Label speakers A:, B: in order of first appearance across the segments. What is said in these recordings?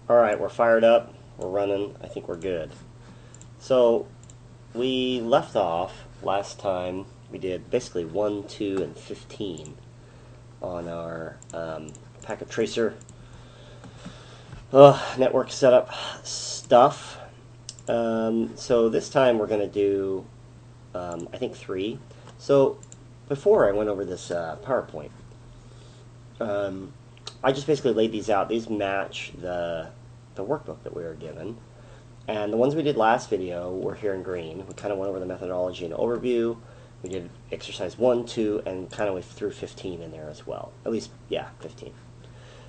A: Alright, we're fired up, we're running, I think we're good. So, we left off last time, we did basically 1, 2, and 15 on our packet tracer network setup stuff. So this time we're going to do, I think 3. So, before I went over this PowerPoint, I just basically laid these out. These match the workbook that we were given. And the ones we did last video were here in green. We kind of went over the methodology and overview. We did exercise 1, 2, and kind of went through 15 in there as well. At least, yeah, 15.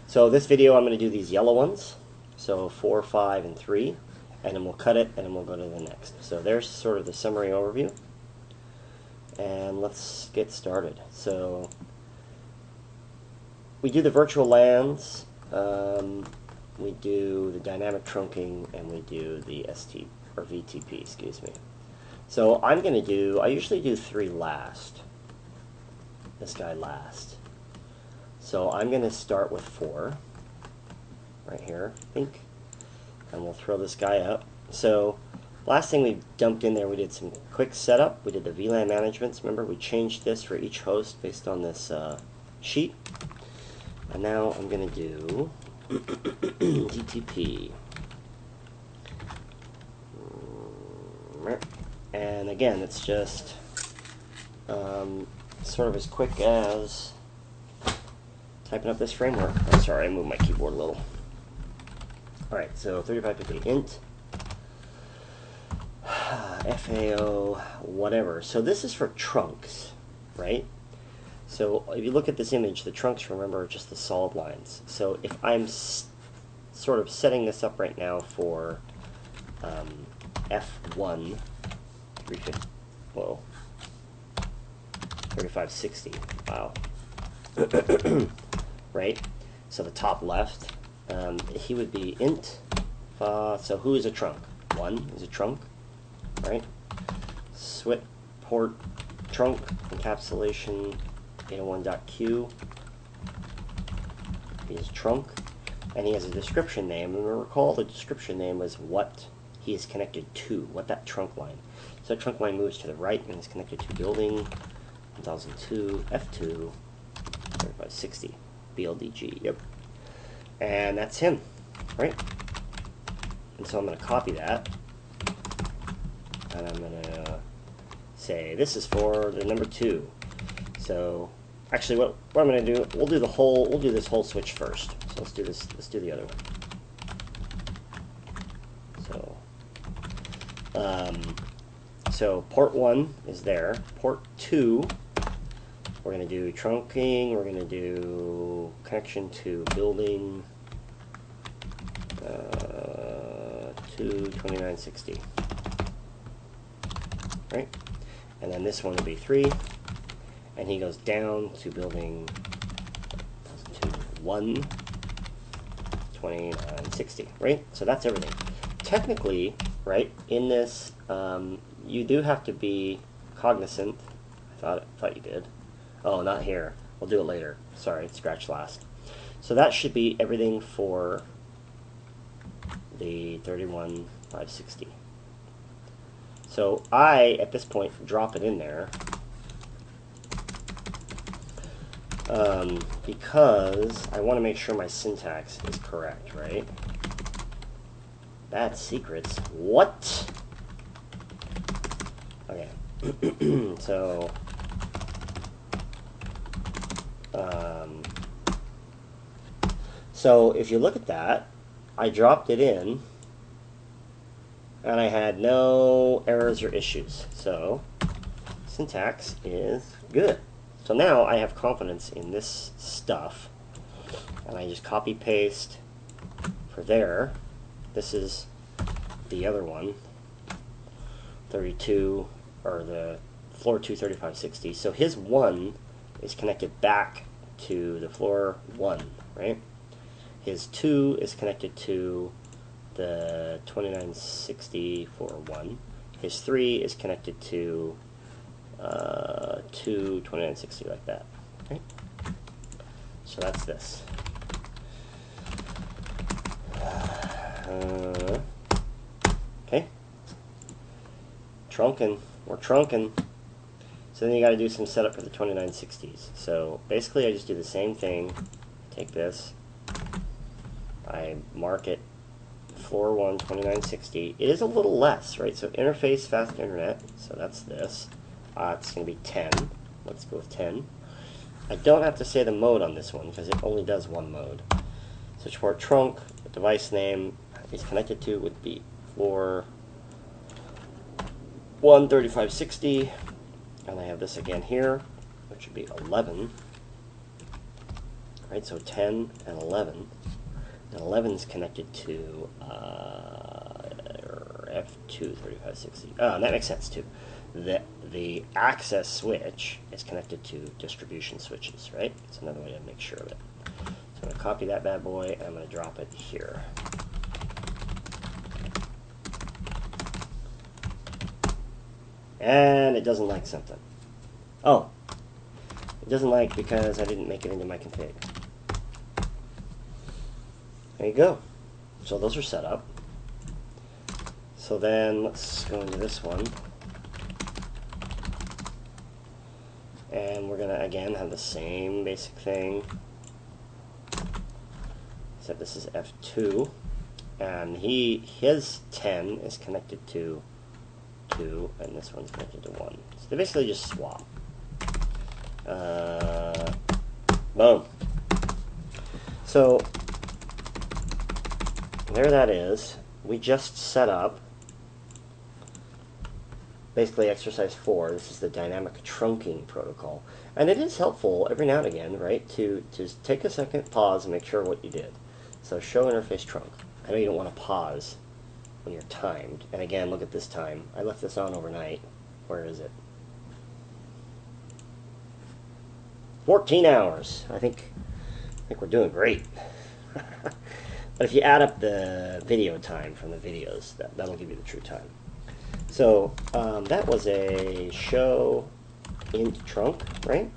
A: So this video I'm going to do these yellow ones. So 4, 5, and 3. And then we'll cut it, and then we'll go to the next. So there's sort of the summary overview. And let's get started. So we do the virtual LANs. We do the dynamic trunking, and we do the VTP, excuse me. So I'm going to do, I usually do 3 last. This guy last. So I'm going to start with 4, right here, I think. And we'll throw this guy up. So last thing we dumped in there, we did some quick setup. We did the VLAN managements. Remember, we changed this for each host based on this sheet. And now I'm going to do DTP. And again, it's just sort of as quick as typing up this framework. I'm sorry, I moved my keyboard a little. Alright, so 3550 int FAO whatever. So this is for trunks, right? So if you look at this image, the trunks, remember, are just the solid lines. So if I'm sort of setting this up right now for F1 3560, wow. Right? So the top left, he would be int, so who is a trunk? 1 is a trunk, right? Swit port trunk encapsulation 801.q is trunk, and he has a description name, and recall the description name was what he is connected to, what that trunk line. So that trunk line moves to the right and is connected to building 1002 F2 3560 BLDG, yep. And that's him, right? And so I'm going to copy that, and I'm going to say this is for the number 2. So actually, what I'm going to do, we'll do this whole switch first. So let's do this. Let's do the other one. So port 1 is there. Port 2, we're going to do trunking. We're going to do connection to building 22960. Right, and then this one will be 3. And he goes down to building 2960, right? So that's everything. Technically, right, in this, you do have to be cognizant. I thought you did. Oh, not here. We'll do it later. Sorry, scratch last. So that should be everything for the 31560. So I, at this point, drop it in there. Because I want to make sure my syntax is correct, right? That's secrets. What? Okay. So if you look at that, I dropped it in, and I had no errors or issues. So syntax is good. So now I have confidence in this stuff, and I just copy paste for there. This is the other one, 32, or the floor 2 3560. So his 1 is connected back to the floor 1, right? His 2 is connected to the 2960 for 1. His 3 is connected to 2960, like that. Okay? So that's this. Okay. Trunking. We're trunking. So then you got to do some setup for the 2960s. So basically I just do the same thing. Take this. I mark it floor 1 2960. It is a little less, right? So interface fast internet. So that's this. It's going to be 10. Let's go with 10. I don't have to say the mode on this one because it only does one mode. Switch port trunk. The device name is connected to would be floor 1 3560. And I have this again here, which would be 11. Right, so 10 and 11. And 11 is connected to F2 3560. Oh, that makes sense too. The access switch is connected to distribution switches, right? It's another way to make sure of it. So I'm going to copy that bad boy, and I'm going to drop it here. And it doesn't like something. Oh, it doesn't like because I didn't make it into my config. There you go. So those are set up. So then let's go into this one. And we're going to, again, have the same basic thing. Except this is F2. And his 10 is connected to 2, and this one's connected to 1. So they basically just swap. Boom. So there that is. We just set up basically exercise 4. This is the dynamic trunking protocol. And it is helpful every now and again, right, to just take a second, pause, and make sure what you did. So show interface trunk. I know you don't want to pause when you're timed. And again, look at this time. I left this on overnight. Where is it? 14 hours. I think we're doing great. But if you add up the video time from the videos, that'll give you the true time. So that was a show int trunk, right?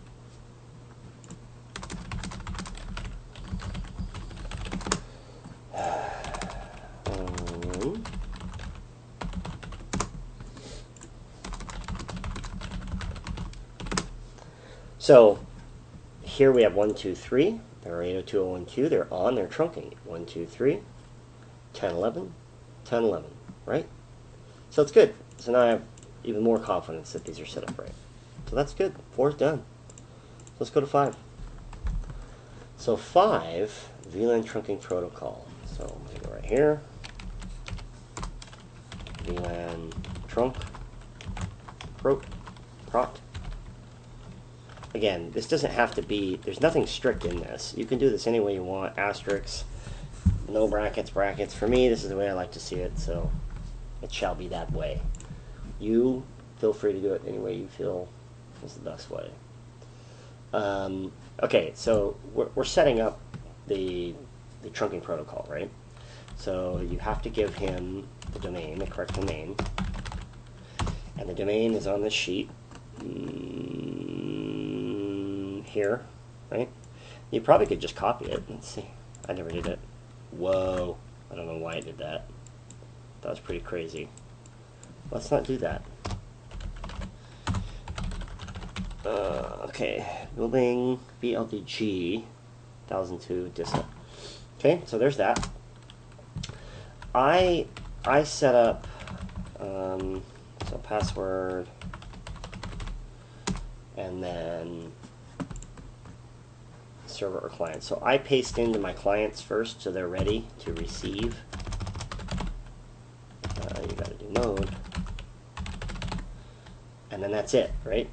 A: So here we have 1, 2, 3. There are 802.01q. They're on. They're trunking. 1, 2, 3. 10, 11. 10, 11. Right? So it's good. So now I have even more confidence that these are set up right. So that's good. 4 is done. Let's go to 5. So 5, VLAN trunking protocol. So I'm going to go right here. VLAN trunk. Prot. Again, this doesn't have to be, there's nothing strict in this. You can do this any way you want. Asterisks, no brackets, brackets. For me, this is the way I like to see it, so it shall be that way. You feel free to do it any way you feel is the best way. Okay, so we're setting up the trunking protocol, right? So you have to give him the domain, the correct domain. And the domain is on this sheet. Here, right? You probably could just copy it. Let's see. I never did it. Whoa. I don't know why I did that. That was pretty crazy. Let's not do that. Okay. Building BLDG 1002 DISA. Okay, so there's that. I set up so password and then server or client. So I paste into my clients first so they're ready to receive. You got to do mode. And then that's it, right?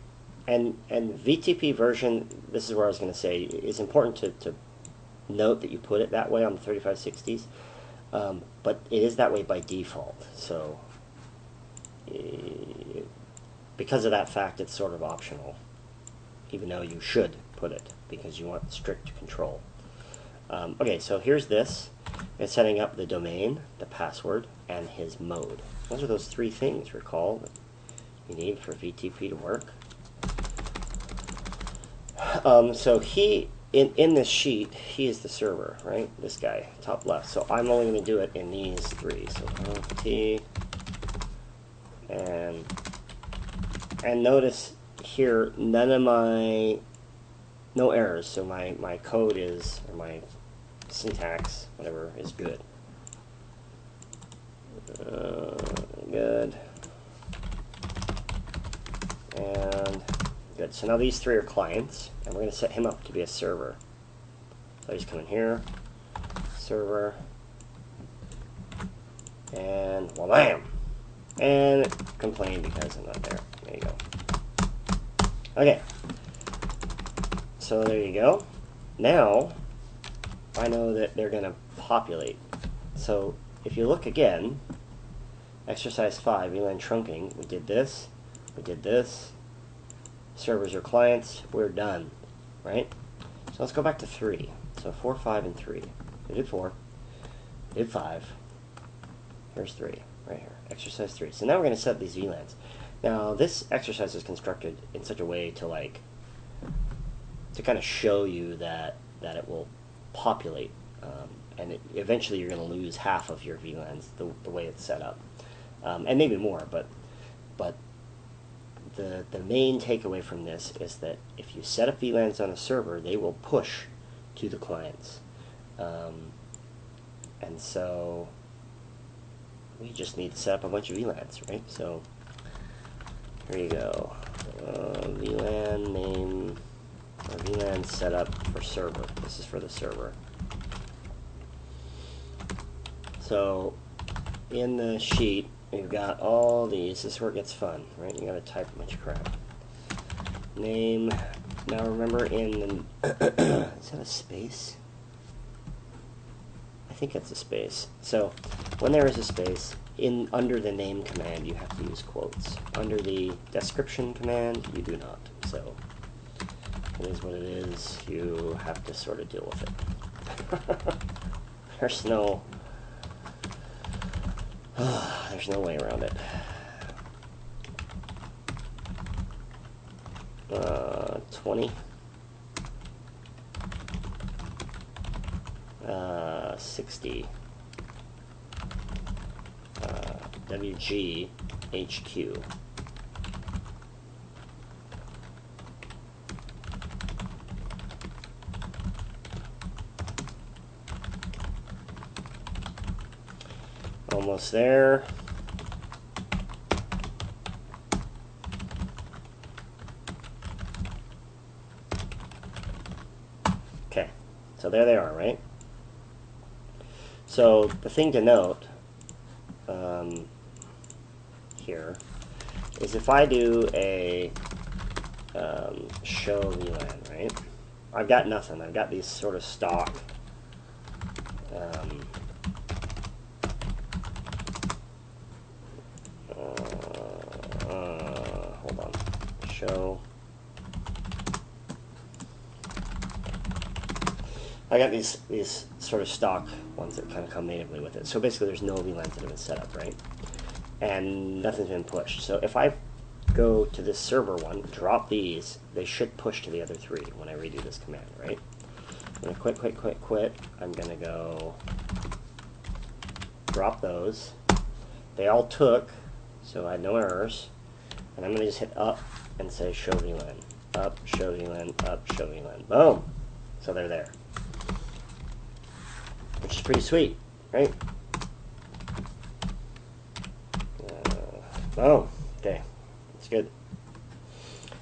A: And VTP version, this is where I was going to say, it's important to note that you put it that way on the 3560s, but it is that way by default. So because of that fact, it's sort of optional, even though you should put it because you want strict control. Okay, so here's this. It's setting up the domain, the password, and his mode. Those are those 3 things, recall, that you need for VTP to work. So he in this sheet, he is the server, right? This guy, top left. So I'm only going to do it in these three. So T, and notice here, no errors. So my code is, or my syntax, whatever, is good. Good. And good. So now these three are clients, and we're going to set him up to be a server. So I just come in here, server, and wham! And it complained because I'm not there. There you go. Okay. So there you go. Now I know that they're going to populate. So if you look again, exercise 5, VLAN trunking, we did this, we did this. Servers or clients, we're done, right? So let's go back to 3. So 4, 5, and 3. We did 4, we did 5. Here's 3, right here, exercise 3. So now we're going to set these VLANs. Now this exercise is constructed in such a way to kind of show you that it will populate, and eventually you're going to lose half of your VLANs the way it's set up, and maybe more. But the main takeaway from this is that if you set up VLANs on a server, they will push to the clients, and so we just need to set up a bunch of VLANs, right? So here you go, VLAN name, or VLAN setup for server. This is for the server. So in the sheet, we've got all these. This is where it gets fun, right? You gotta type a bunch of crap. Name. Now remember, in the is that a space? I think that's a space. So when there is a space, under the name command, you have to use quotes. Under the description command, you do not. So it is what it is. You have to sort of deal with it. There's no way around it. 20. 60. WG HQ. Almost there. Okay, so there they are, right? So the thing to note here is if I do a show VLAN, right? I've got nothing. I've got these sort of stock hold on, show. I got these sort of stock ones that kind of come natively with it. So basically there's no VLANs that have been set up, right? And nothing's been pushed. So if I go to this server one, drop these, they should push to the other three when I redo this command, right? I'm going to quit. I'm going to go drop those. They all took, so I had no errors. And I'm going to just hit up and say show VLAN. Up, show VLAN, up, show VLAN. Boom! So they're there. Which is pretty sweet, right? Oh, okay, that's good.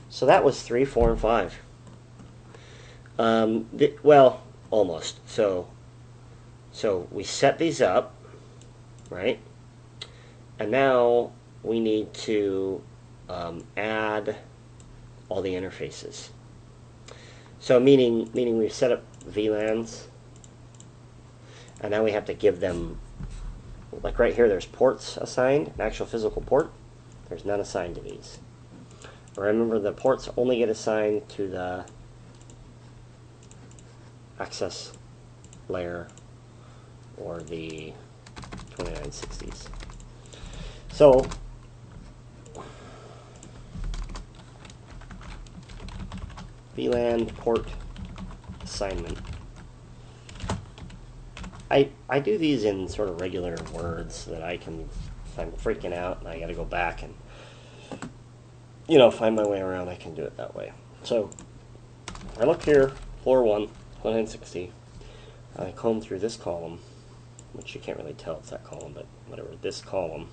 A: So that was 3, 4, and 5. Well, almost. So we set these up, right? And now we need to add all the interfaces. So meaning we've set up VLANs, and now we have to give them, like right here, there's ports assigned, an actual physical port. There's none assigned to these. Remember, the ports only get assigned to the access layer or the 2960s. So VLAN port assignment. I do these in sort of regular words so that I can, if I'm freaking out and I got to go back and, you know, find my way around, I can do it that way. So I look here, floor 1, 160. I comb through this column, which you can't really tell it's that column, but whatever, this column.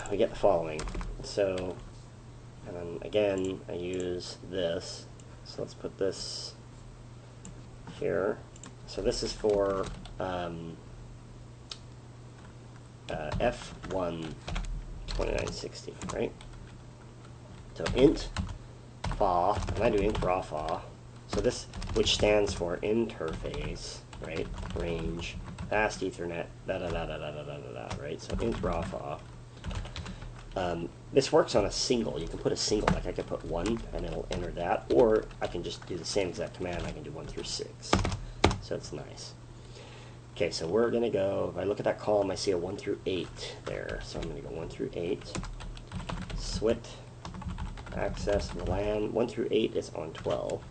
A: We get the following. So, and then again, I use this. So let's put this here. So this is for F1 2960, right? So int fa, and I do int raw fa. So this, which stands for interface, right? Range, fast Ethernet, da da da da da da da da, right? So int raw fa. This works on a single. You can put a single, like I could put 1 and it'll enter that, or I can just do the same exact command. I can do 1 through 6. So it's nice. Okay, so we're going to go, if I look at that column, I see a 1 through 8 there. So I'm going to go 1 through 8. SWIT, access, LAN. 1 through 8 is on 12.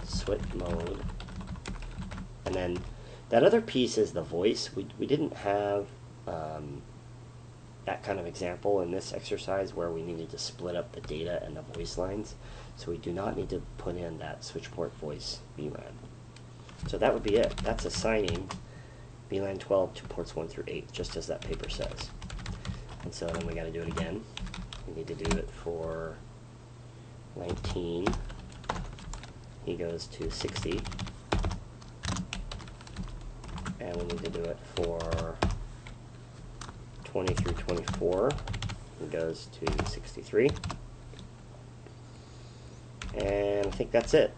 A: SWIT mode. And then that other piece is the voice. We didn't have that kind of example in this exercise where we needed to split up the data and the voice lines. So we do not need to put in that switch port voice VLAN. So that would be it. That's assigning VLAN 12 to ports 1 through 8, just as that paper says. And so then we got to do it again. We need to do it for 19. He goes to 60. And we need to do it for 20 through 24. It goes to 63. And I think that's it.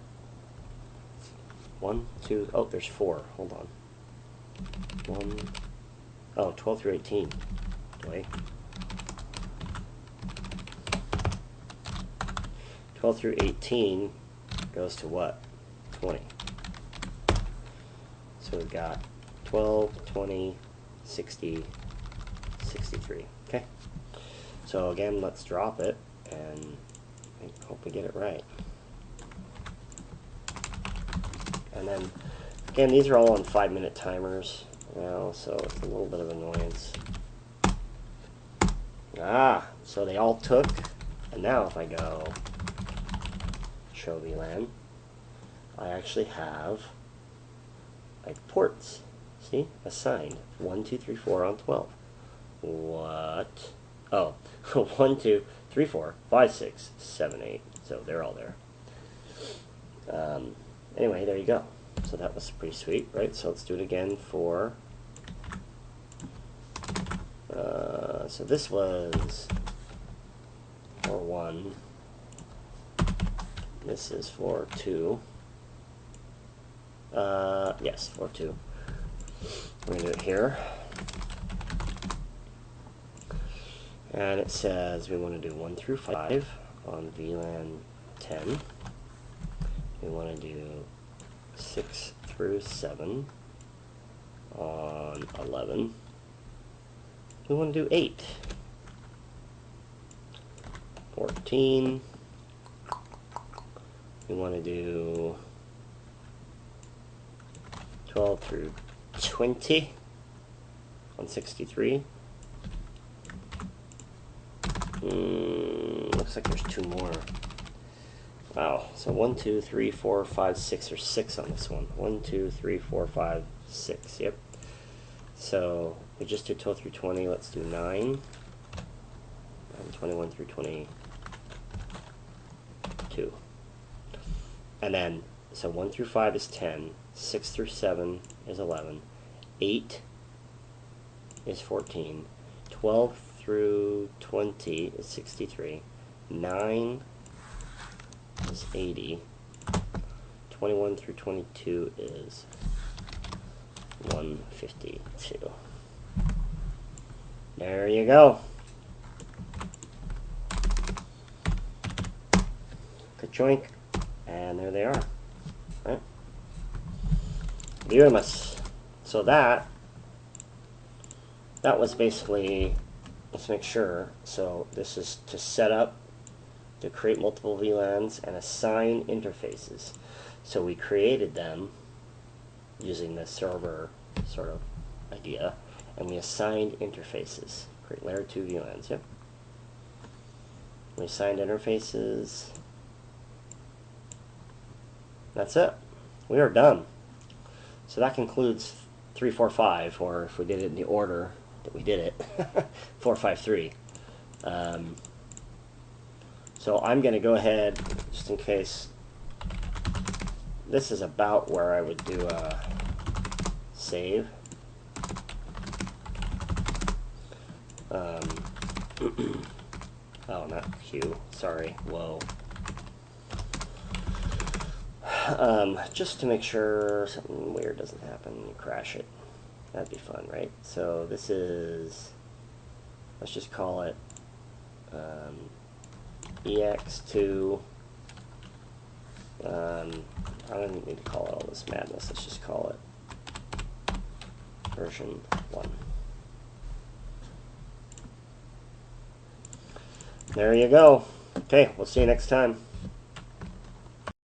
A: 1, 2, oh, there's 4. Hold on. 1, oh, 12 through 18. Wait. 12 through 18 goes to what? 20. So we've got 12, 20, 60, 63. Okay. So again, let's drop it and I hope we get it right. And then again, these are all on 5-minute timers now, so it's a little bit of annoyance. So they all took, and now if I go show VLAN, I actually have like ports. See? Assigned 1, 2, 3, 4 on 12. What? Oh, 1, 2, 3, 4, 5, 6, 7, 8. So they're all there. Anyway, there you go. So that was pretty sweet, right? So let's do it again for. So this was for 1. This is for 2. Yes, for 2. We're going to do it here. And it says we want to do 1 through 5 on VLAN 10. We want to do 6 through 7 on 11. We want to do 8. 14. We want to do 12 through 20 on 63. Looks like there's 2 more. Wow. So 1, 2, 3, 4, 5, 6, or 6 on this one. 1, 2, 3, 4, 5, 6. Yep. So we just did 12 through 20. Let's do 9. And 21 through 22. And then, so 1 through 5 is 10. 6 through 7 is 11. 8 is 14. 12 through 20 is 63. 9 is 80. 21 through 22 is 152. There you go. Ka-choink. And there they are. Right? Beautimous. So that was basically, let's make sure. So this is to set up to create multiple VLANs and assign interfaces. So we created them using the server sort of idea, and we assigned interfaces. Create layer 2 VLANs, yep. We assigned interfaces. That's it. We are done. So that concludes 3, 4, 5, or if we did it in the order that we did it, 4, 5, 3. So I'm going to go ahead, just in case. This is about where I would do a save. Oh, not Q. Sorry. Whoa. Just to make sure something weird doesn't happen, you crash it. That'd be fun, right? So this is, let's just call it EX2. I don't need to call it all this madness. Let's just call it version 1. There you go. Okay, we'll see you next time.